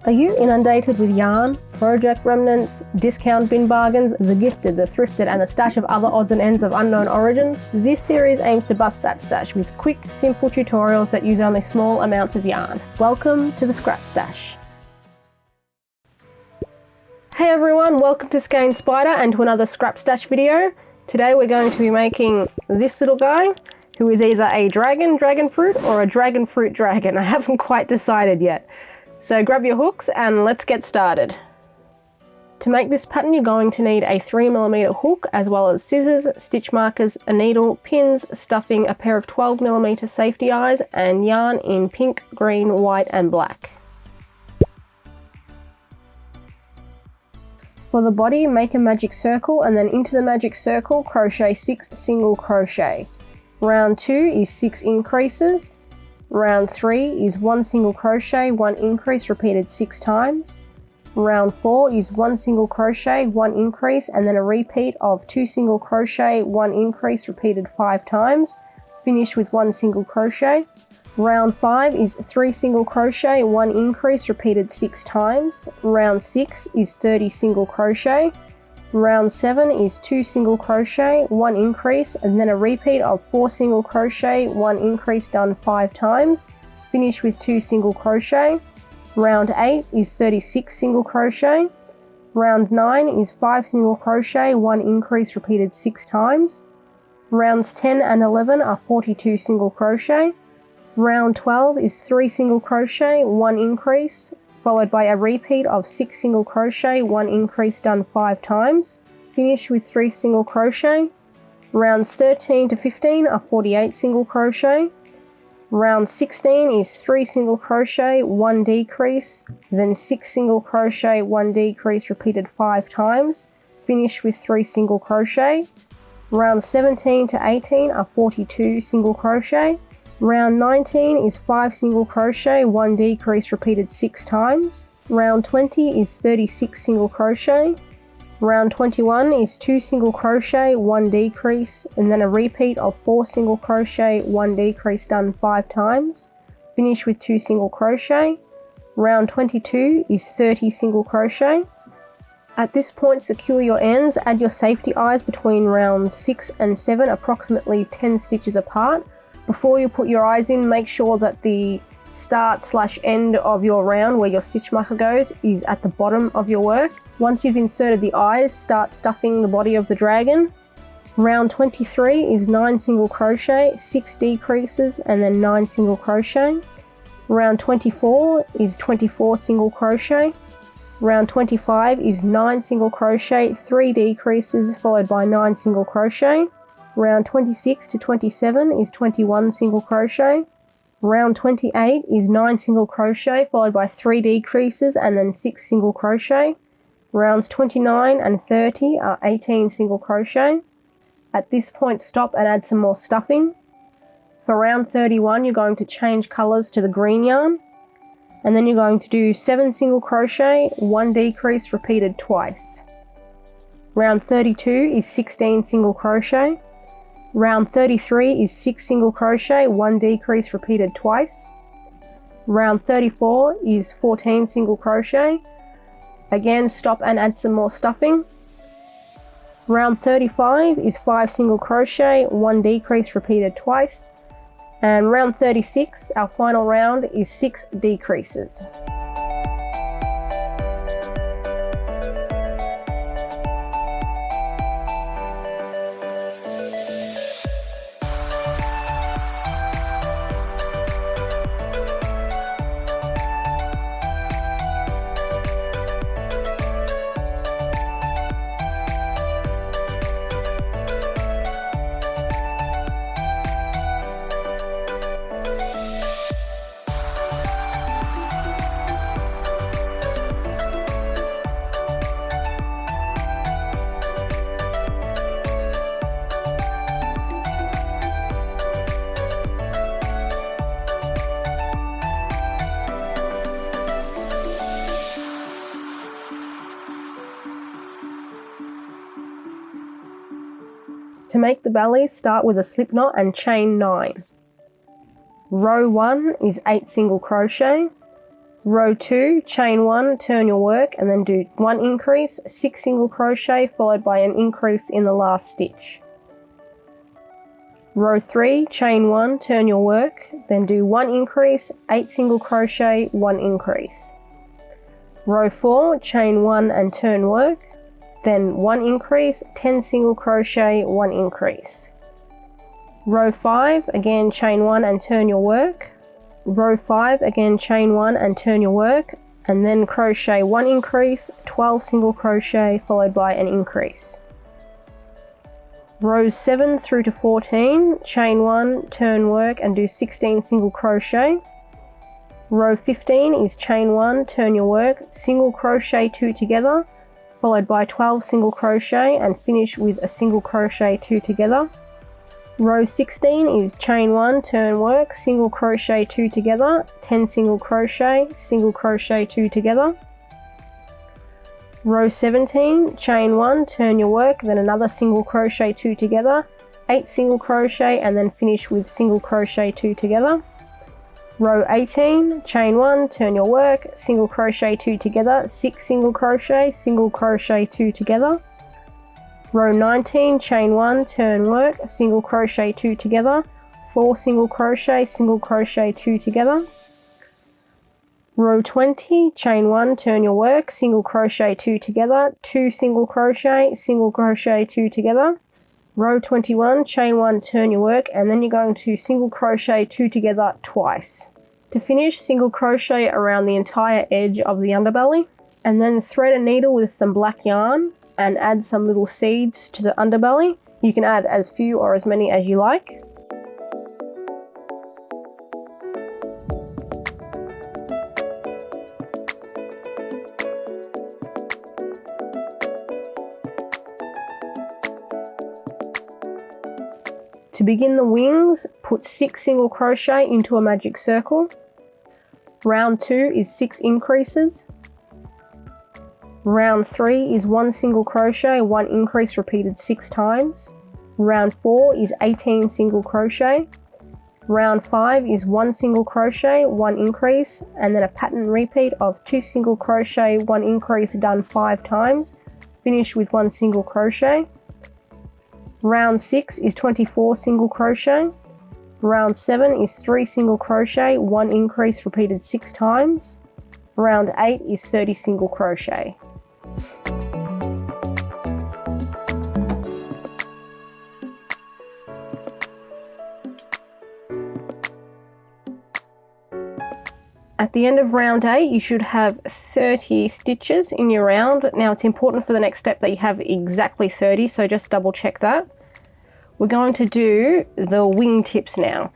Are you inundated with yarn, project remnants, discount bin bargains, the gifted, the thrifted, and a stash of other odds and ends of unknown origins? This series aims to bust that stash with quick, simple tutorials that use only small amounts of yarn. Welcome to the Scrap Stash. Hey everyone, welcome to Skein Spider and to another Scrap Stash video. Today we're going to be making this little guy, who is either a dragon fruit or a dragon fruit dragon. I haven't quite decided yet. So grab your hooks and let's get started. To make this pattern you're going to need a 3mm hook as well as scissors, stitch markers, a needle, pins, stuffing, a pair of 12mm safety eyes and yarn in pink, green, white and black. For the body, make a magic circle and then into the magic circle crochet 6 single crochet. Round 2 is 6 increases. Round 3 is 1 single crochet, 1 increase repeated 6 times. Round 4 is 1 single crochet, 1 increase and then a repeat of 2 single crochet, 1 increase repeated 5 times. Finish with 1 single crochet. Round 5 is 3 single crochet, 1 increase repeated 6 times. Round 6 is 30 single crochet. Round 7 is 2 single crochet, 1 increase and then a repeat of 4 single crochet, 1 increase done 5 times. Finish with 2 single crochet. Round 8 is 36 single crochet. Round 9 is 5 single crochet, 1 increase repeated 6 times. Rounds 10 and 11 are 42 single crochet. Round 12 is 3 single crochet, 1 increase, followed by a repeat of 6 single crochet, 1 increase done 5 times. Finish with 3 single crochet. Rounds 13 to 15 are 48 single crochet. Round 16 is 3 single crochet, 1 decrease, then 6 single crochet, 1 decrease repeated 5 times. Finish with 3 single crochet. Rounds 17 to 18 are 42 single crochet. Round 19 is 5 single crochet, 1 decrease repeated 6 times. Round 20 is 36 single crochet. Round 21 is 2 single crochet, 1 decrease, and then a repeat of 4 single crochet, 1 decrease done 5 times. Finish with 2 single crochet. Round 22 is 30 single crochet. At this point, secure your ends, add your safety eyes between rounds 6 and 7, approximately 10 stitches apart. Before you put your eyes in, make sure that the start/end of your round where your stitch marker goes is at the bottom of your work. Once you've inserted the eyes, start stuffing the body of the dragon. Round 23 is 9 single crochet, 6 decreases and then 9 single crochet. Round 24 is 24 single crochet. Round 25 is 9 single crochet, 3 decreases followed by 9 single crochet. Round 26 to 27 is 21 single crochet. Round 28 is 9 single crochet followed by 3 decreases and then 6 single crochet. Rounds 29 and 30 are 18 single crochet. At this point, stop and add some more stuffing. For round 31, you're going to change colors to the green yarn. And then you're going to do 7 single crochet, 1 decrease repeated twice. Round 32 is 16 single crochet. Round 33 is 6 single crochet, 1 decrease repeated twice. Round 34 is 14 single crochet. Again, stop and add some more stuffing. Round 35 is 5 single crochet, 1 decrease repeated twice. And round 36, our final round, is 6 decreases. To make the belly, start with a slip knot and chain 9. Row 1 is 8 single crochet. Row 2, chain 1, turn your work, and then do 1 increase, 6 single crochet followed by an increase in the last stitch. Row 3, chain 1, turn your work, then do 1 increase, 8 single crochet, 1 increase. Row 4, chain 1 and turn work, then 1 increase, 10 single crochet, 1 increase. Row 5, again chain 1 and turn your work. Row 5, again chain 1 and turn your work, and then crochet 1 increase, 12 single crochet followed by an increase. Rows 7 through to 14, chain 1, turn work and do 16 single crochet. Row 15 is chain 1, turn your work, single crochet 2 together, followed by 12 single crochet and finish with a single crochet 2 together. Row 16 is chain 1, turn work, single crochet 2 together, 10 single crochet 2 together. Row 17, chain 1, turn your work, then another single crochet 2 together, 8 single crochet and then finish with single crochet 2 together. Row 18, chain 1, turn your work, single crochet 2 together, 6 single crochet 2 together. Row 19, chain 1, turn work, single crochet 2 together, 4 single crochet 2 together. Row 20, chain 1, turn your work, single crochet 2 together, 2 single crochet 2 together. Row 21, chain 1, turn your work, and then you're going to single crochet 2 together twice. To finish, single crochet around the entire edge of the underbelly, and then thread a needle with some black yarn and add some little seeds to the underbelly. You can add as few or as many as you like. To begin the wings, put 6 single crochet into a magic circle. Round 2 is 6 increases. Round 3 is 1 single crochet, 1 increase repeated 6 times. Round 4 is 18 single crochet. Round 5 is 1 single crochet, 1 increase, and then a pattern repeat of 2 single crochet, 1 increase done 5 times. Finish with 1 single crochet. Round 6 is 24 single crochet. Round 7 is 3 single crochet, 1 increase repeated 6 times. Round 8 is 30 single crochet. At the end of round 8, you should have 30 stitches in your round. Now it's important for the next step that you have exactly 30, so just double check that. We're going to do the wing tips now.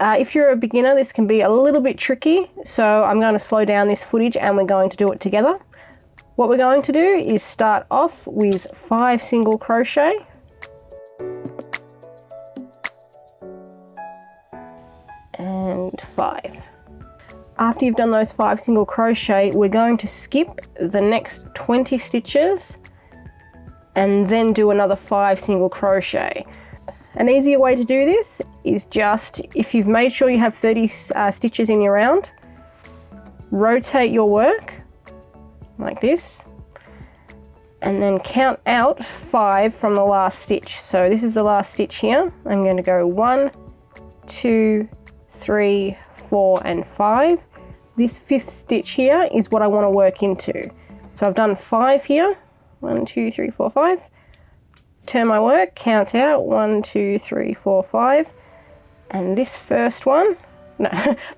If you're a beginner, this can be a little bit tricky, so I'm going to slow down this footage and we're going to do it together. What we're going to do is start off with 5 single crochet. And 5. After you've done those 5 single crochet, we're going to skip the next 20 stitches and then do another 5 single crochet. An easier way to do this is just, if you've made sure you have 30 stitches in your round, rotate your work like this and then count out 5 from the last stitch. So this is the last stitch here. I'm going to go 1, 2, 3, 4 and 5. This 5th stitch here is what I want to work into. So I've done 5 here. 1, 2, 3, 4, 5. Turn my work, count out 1, 2, 3, 4, 5. And this first one, no,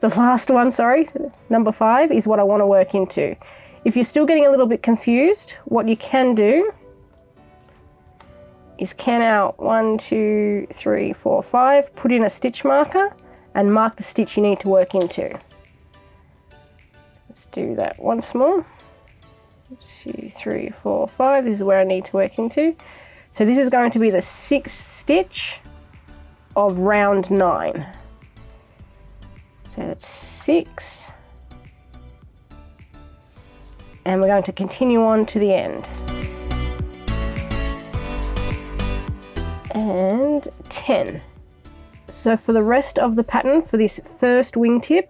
the last one, sorry, number 5 is what I want to work into. If you're still getting a little bit confused, what you can do is count out 1, 2, 3, 4, 5, put in a stitch marker and mark the stitch you need to work into. So let's do that once more. 2, 3, 4, 5, this is where I need to work into. So this is going to be the 6th stitch of round 9. So that's 6. And we're going to continue on to the end. And 10. So for the rest of the pattern, for this first wingtip,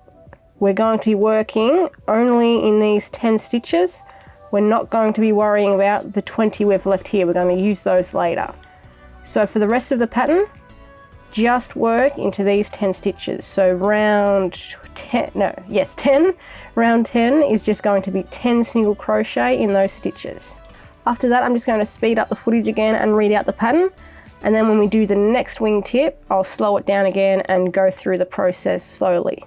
we're going to be working only in these 10 stitches. We're not going to be worrying about the 20 we've left here. We're going to use those later. So for the rest of the pattern, just work into these 10 stitches. So round 10, round 10 is just going to be 10 single crochet in those stitches. After that, I'm just going to speed up the footage again and read out the pattern. And then when we do the next wingtip, I'll slow it down again and go through the process slowly.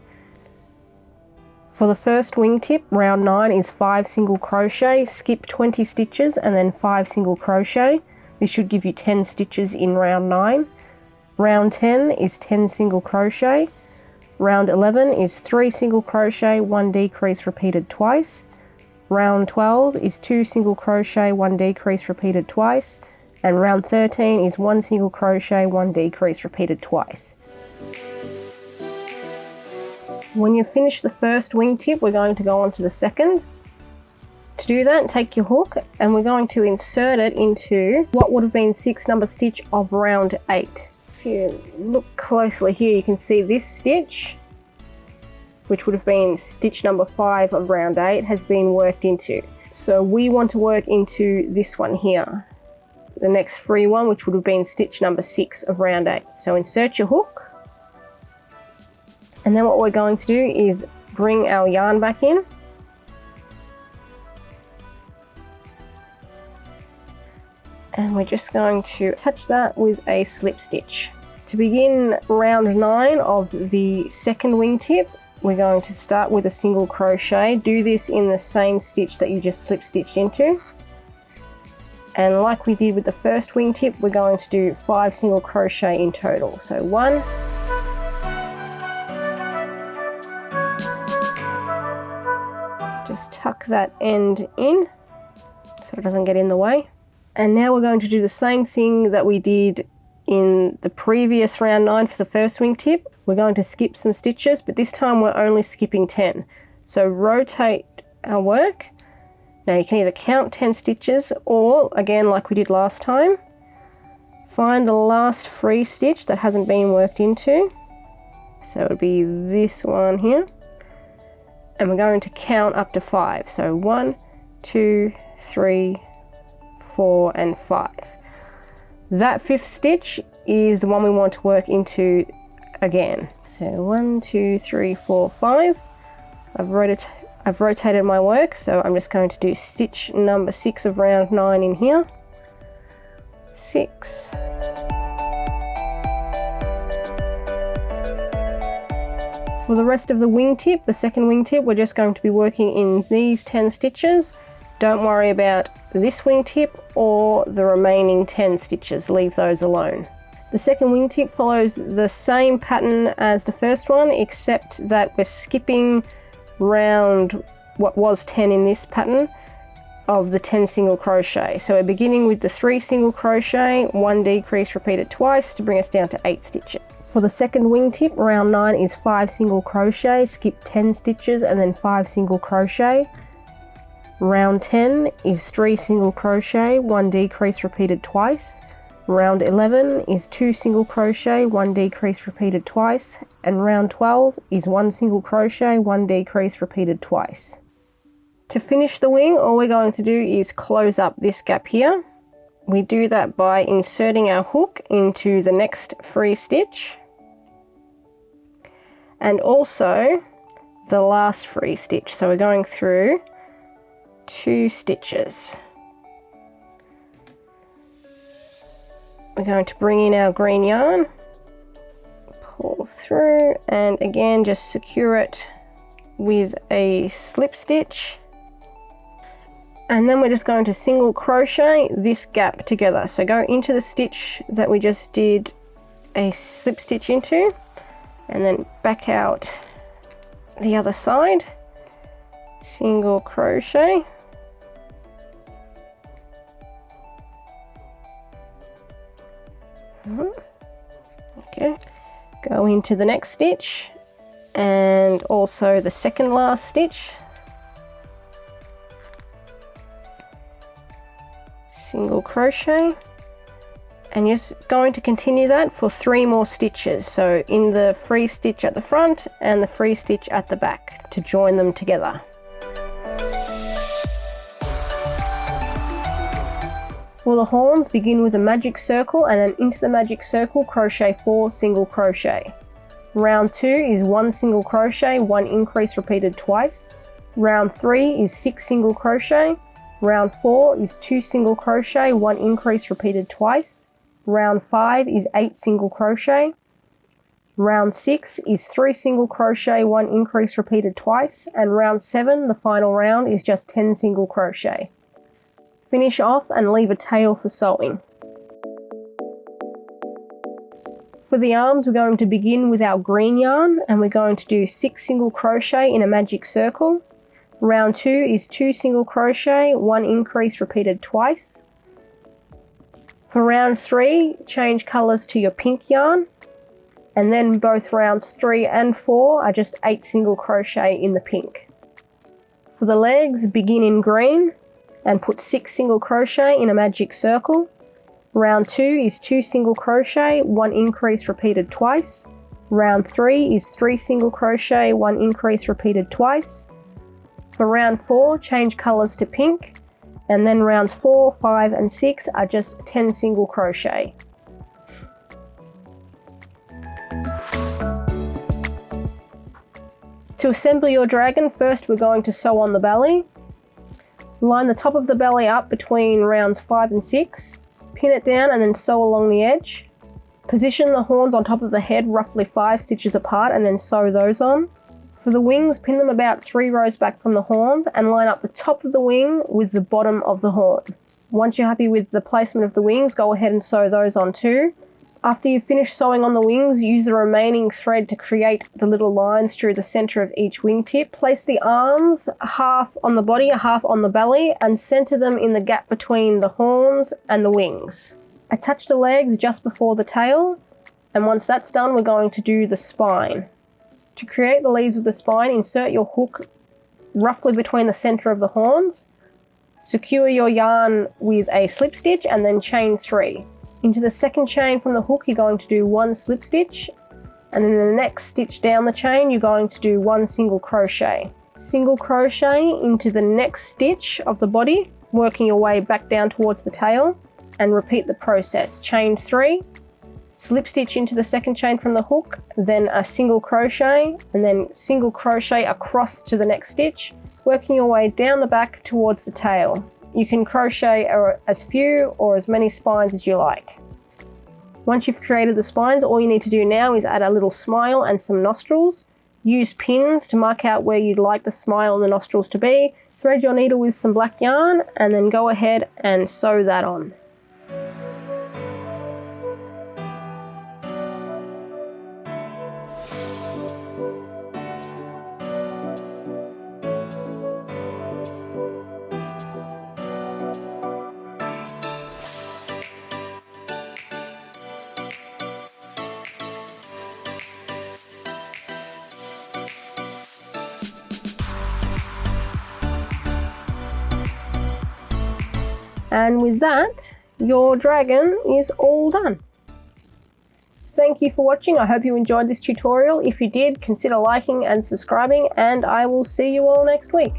For the first wingtip, round 9 is 5 single crochet, skip 20 stitches and then 5 single crochet. This should give you 10 stitches in round 9. Round 10 is 10 single crochet. Round 11 is 3 single crochet, 1 decrease repeated twice. Round 12 is 2 single crochet, 1 decrease repeated twice. And round 13 is 1 single crochet, 1 decrease repeated twice. When you finish the first wingtip, we're going to go on to the second. To do that, take your hook and we're going to insert it into what would have been 6 number stitch of round 8. If you look closely here, you can see this stitch, which would have been stitch number 5 of round 8, has been worked into. So we want to work into this one here, the next free one, which would have been stitch number 6 of round 8. So insert your hook. And then what we're going to do is bring our yarn back in. And we're just going to attach that with a slip stitch. To begin round 9 of the second wingtip, we're going to start with a single crochet. Do this in the same stitch that you just slip stitched into. And like we did with the first wingtip, we're going to do 5 single crochet in total. So 1, just tuck that end in so it doesn't get in the way. And now we're going to do the same thing that we did in the previous round 9 for the first wingtip. We're going to skip some stitches, but this time we're only skipping 10. So rotate our work. Now you can either count 10 stitches or, again like we did last time, find the last free stitch that hasn't been worked into. So it would be this one here. And we're going to count up to 5. So 1, 2, 3, 4 and 5. That 5th stitch is the one we want to work into again. So 1, 2, 3, 4, 5. I've rotated my work, so I'm just going to do stitch number 6 of round 9 in here. 6. For the rest of the wingtip, the second wingtip, we're just going to be working in these 10 stitches. Don't worry about this wingtip or the remaining 10 stitches, leave those alone. The second wingtip follows the same pattern as the first one, except that we're skipping round what was 10 in this pattern of the 10 single crochet. So we're beginning with the 3 single crochet, 1 decrease repeated twice to bring us down to 8 stitches. For the second wingtip, round 9 is 5 single crochet, skip 10 stitches and then 5 single crochet. Round 10 is 3 single crochet, 1 decrease repeated twice. Round 11 is 2 single crochet, 1 decrease repeated twice. And round 12 is 1 single crochet, 1 decrease repeated twice. To finish the wing, all we're going to do is close up this gap here. We do that by inserting our hook into the next free stitch and also the last free stitch. So we're going through 2 stitches. We're going to bring in our green yarn, pull through, and again just secure it with a slip stitch. And then we're just going to single crochet this gap together. So go into the stitch that we just did a slip stitch into and then back out the other side, single crochet. Okay, go into the next stitch and also the second last stitch. Single crochet, And you're going to continue that for 3 more stitches. So in the free stitch at the front and the free stitch at the back to join them together. For the horns, begin with a magic circle and then into the magic circle crochet 4 single crochet. Round 2 is 1 single crochet, 1 increase repeated twice. Round 3 is 6 single crochet. Round 4 is 2 single crochet, 1 increase repeated twice. Round 5 is 8 single crochet. Round 6 is 3 single crochet, 1 increase repeated twice, and round 7, the final round, is just 10 single crochet. Finish off and leave a tail for sewing. For the arms, we're going to begin with our green yarn and we're going to do 6 single crochet in a magic circle. Round 2 is 2 single crochet, 1 increase repeated twice. For round 3, change colours to your pink yarn, and then both rounds 3 and 4 are just 8 single crochet in the pink. For the legs, begin in green and put 6 single crochet in a magic circle. Round 2 is 2 single crochet, 1 increase repeated twice. Round 3 is 3 single crochet, 1 increase repeated twice. For round 4, change colours to pink. And then rounds 4, 5 and 6 are just 10 single crochet. To assemble your dragon, first we're going to sew on the belly. Line the top of the belly up between rounds 5 and 6. Pin it down and then sew along the edge. Position the horns on top of the head roughly 5 stitches apart and then sew those on. For the wings, pin them about 3 rows back from the horns and line up the top of the wing with the bottom of the horn. Once you're happy with the placement of the wings, go ahead and sew those on too. After you've finished sewing on the wings, use the remaining thread to create the little lines through the center of each wingtip. Place the arms half on the body, half on the belly, and center them in the gap between the horns and the wings. Attach the legs just before the tail, and once that's done, we're going to do the spine. To create the leaves of the spine, insert your hook roughly between the center of the horns. Secure your yarn with a slip stitch and then chain 3. Into the second chain from the hook, you're going to do 1 slip stitch, and in the next stitch down the chain, you're going to do 1 single crochet. Single crochet into the next stitch of the body, working your way back down towards the tail, and repeat the process. Chain 3. Slip stitch into the second chain from the hook, then a single crochet, and then single crochet across to the next stitch, working your way down the back towards the tail. You can crochet as few or as many spines as you like. Once you've created the spines, all you need to do now is add a little smile and some nostrils. Use pins to mark out where you'd like the smile and the nostrils to be. Thread your needle with some black yarn and then go ahead and sew that on. And with that, your dragon is all done. Thank you for watching. I hope you enjoyed this tutorial. If you did, consider liking and subscribing, and I will see you all next week.